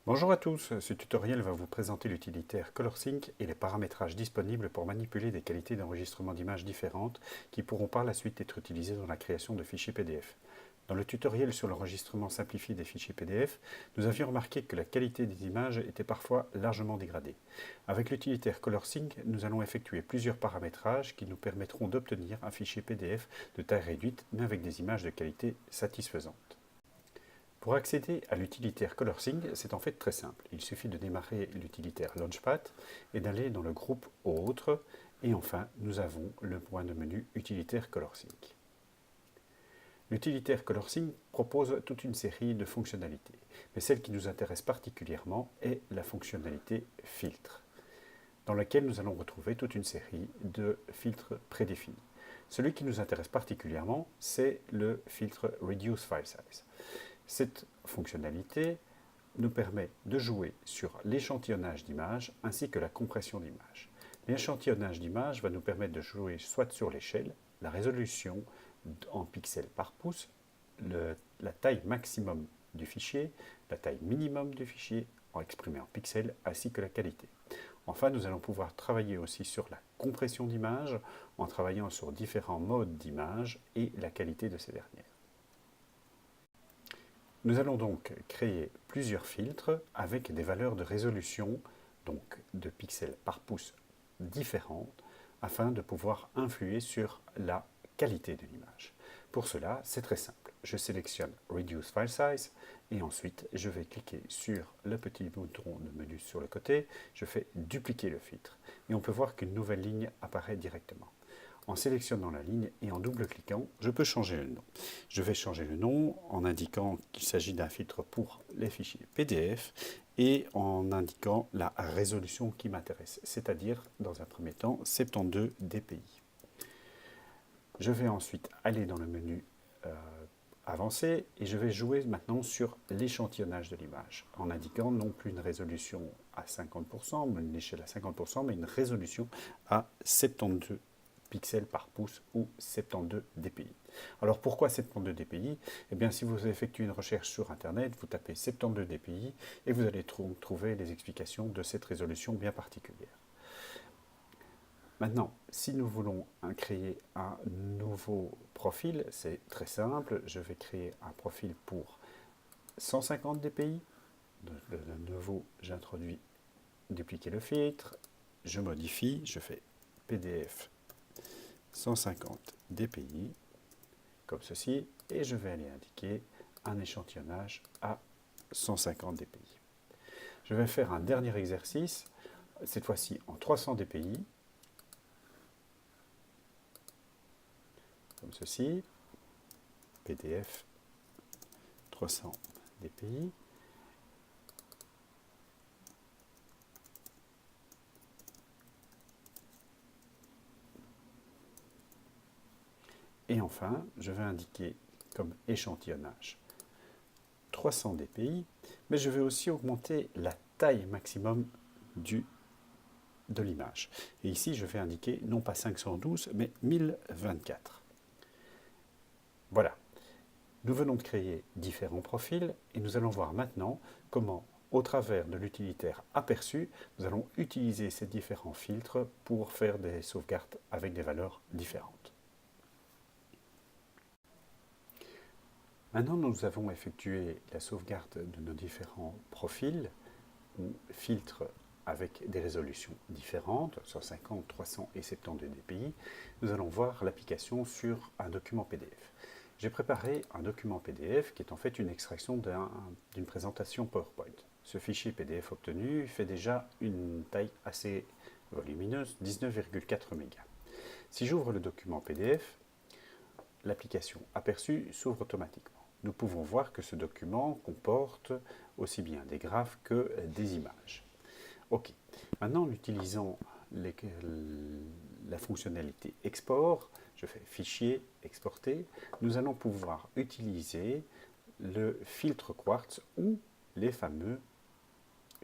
Bonjour à tous, ce tutoriel va vous présenter l'utilitaire ColorSync et les paramétrages disponibles pour manipuler des qualités d'enregistrement d'images différentes qui pourront par la suite être utilisées dans la création de fichiers PDF. Dans le tutoriel sur l'enregistrement simplifié des fichiers PDF, nous avions remarqué que la qualité des images était parfois largement dégradée. Avec l'utilitaire ColorSync, nous allons effectuer plusieurs paramétrages qui nous permettront d'obtenir un fichier PDF de taille réduite mais avec des images de qualité satisfaisante. Pour accéder à l'utilitaire ColorSync, c'est en fait très simple. Il suffit de démarrer l'utilitaire Launchpad et d'aller dans le groupe Autres. Et enfin, nous avons le point de menu Utilitaire ColorSync. L'utilitaire ColorSync propose toute une série de fonctionnalités. Mais celle qui nous intéresse particulièrement est la fonctionnalité Filtre, dans laquelle nous allons retrouver toute une série de filtres prédéfinis. Celui qui nous intéresse particulièrement, c'est le filtre Reduce File Size. Cette fonctionnalité nous permet de jouer sur l'échantillonnage d'images ainsi que la compression d'images. L'échantillonnage d'images va nous permettre de jouer soit sur l'échelle, la résolution en pixels par pouce, la taille maximum du fichier, la taille minimum du fichier exprimé en pixels ainsi que la qualité. Enfin, nous allons pouvoir travailler aussi sur la compression d'images en travaillant sur différents modes d'images et la qualité de ces dernières. Nous allons donc créer plusieurs filtres avec des valeurs de résolution, donc de pixels par pouce différentes, afin de pouvoir influer sur la qualité de l'image. Pour cela, c'est très simple. Je sélectionne Reduce File Size et ensuite je vais cliquer sur le petit bouton de menu sur le côté, je fais dupliquer le filtre et on peut voir qu'une nouvelle ligne apparaît directement. En sélectionnant la ligne et en double-cliquant, je peux changer le nom. Je vais changer le nom en indiquant qu'il s'agit d'un filtre pour les fichiers PDF et en indiquant la résolution qui m'intéresse, c'est-à-dire, dans un premier temps, 72 dpi. Je vais ensuite aller dans le menu avancé et je vais jouer maintenant sur l'échantillonnage de l'image en indiquant non plus une résolution à 50%, une échelle à 50%, mais une résolution à 72 pixels par pouce ou 72 dpi. Alors pourquoi 72 dpi? Eh bien, si vous effectuez une recherche sur Internet, vous tapez 72 dpi et vous allez trouver les explications de cette résolution bien particulière. Maintenant, si nous voulons créer un nouveau profil, c'est très simple. Je vais créer un profil pour 150 dpi. De nouveau, j'introduis dupliquer le filtre, je modifie, je fais PDF 150 dpi, comme ceci, et je vais aller indiquer un échantillonnage à 150 dpi. Je vais faire un dernier exercice, cette fois-ci en 300 dpi, comme ceci, PDF 300 dpi. Et enfin, je vais indiquer comme échantillonnage 300 dpi, mais je vais aussi augmenter la taille maximum de l'image. Et ici, je vais indiquer non pas 512, mais 1024. Voilà. Nous venons de créer différents profils et nous allons voir maintenant comment, au travers de l'utilitaire aperçu, nous allons utiliser ces différents filtres pour faire des sauvegardes avec des valeurs différentes. Maintenant, nous avons effectué la sauvegarde de nos différents profils ou filtres avec des résolutions différentes, 150, 300 et 72 dpi. Nous allons voir l'application sur un document PDF. J'ai préparé un document PDF qui est en fait une extraction d'une présentation PowerPoint. Ce fichier PDF obtenu fait déjà une taille assez volumineuse, 19,4 MB. Si j'ouvre le document PDF, l'application aperçue s'ouvre automatiquement. Nous pouvons voir que ce document comporte aussi bien des graphes que des images. Ok, maintenant en utilisant la fonctionnalité export, je fais fichier, exporter, nous allons pouvoir utiliser le filtre Quartz ou les fameux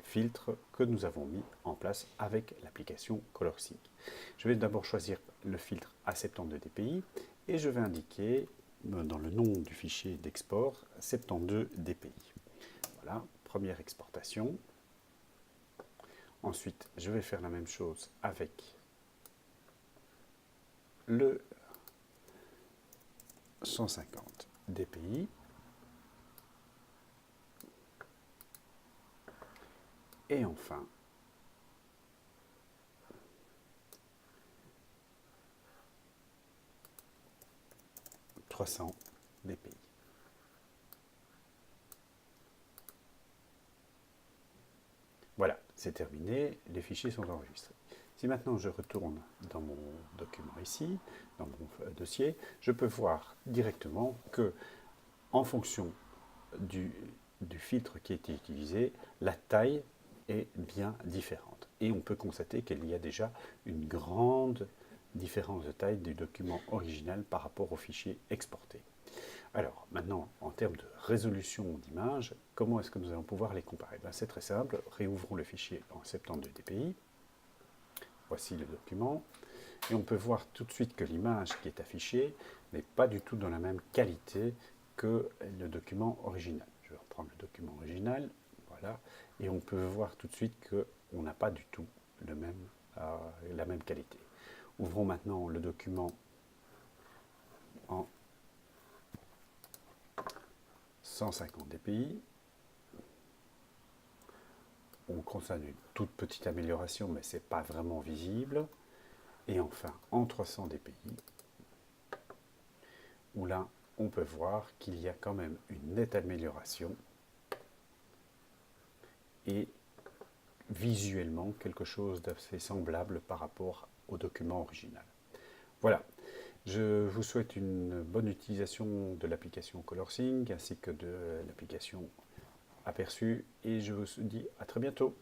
filtres que nous avons mis en place avec l'application ColorSync. Je vais d'abord choisir le filtre à 72 dpi et je vais indiquer dans le nom du fichier d'export 72 dpi. Voilà, première exportation. Ensuite, je vais faire la même chose avec le 150 dpi. Et enfin, « 300 dpi. Voilà, c'est terminé, les fichiers sont enregistrés. Si maintenant je retourne dans mon document ici, dans mon dossier, je peux voir directement que, en fonction du filtre qui a été utilisé, la taille est bien différente. Et on peut constater qu'il y a déjà une grande différence de taille du document original par rapport au fichier exporté. Alors, maintenant, en termes de résolution d'image, comment est-ce que nous allons pouvoir les comparer? C'est très simple, réouvrons le fichier en 72 dpi. Voici le document. Et on peut voir tout de suite que l'image qui est affichée n'est pas du tout dans la même qualité que le document original. Je vais reprendre le document original, voilà, et on peut voir tout de suite qu'on n'a pas du tout la même qualité. Ouvrons maintenant le document en 150 dpi. On constate une toute petite amélioration, mais ce n'est pas vraiment visible. Et enfin, en 300 dpi, où là, on peut voir qu'il y a quand même une nette amélioration et visuellement quelque chose d'assez semblable par rapport au document original. Voilà, je vous souhaite une bonne utilisation de l'application ColorSync ainsi que de l'application Aperçu et je vous dis à très bientôt.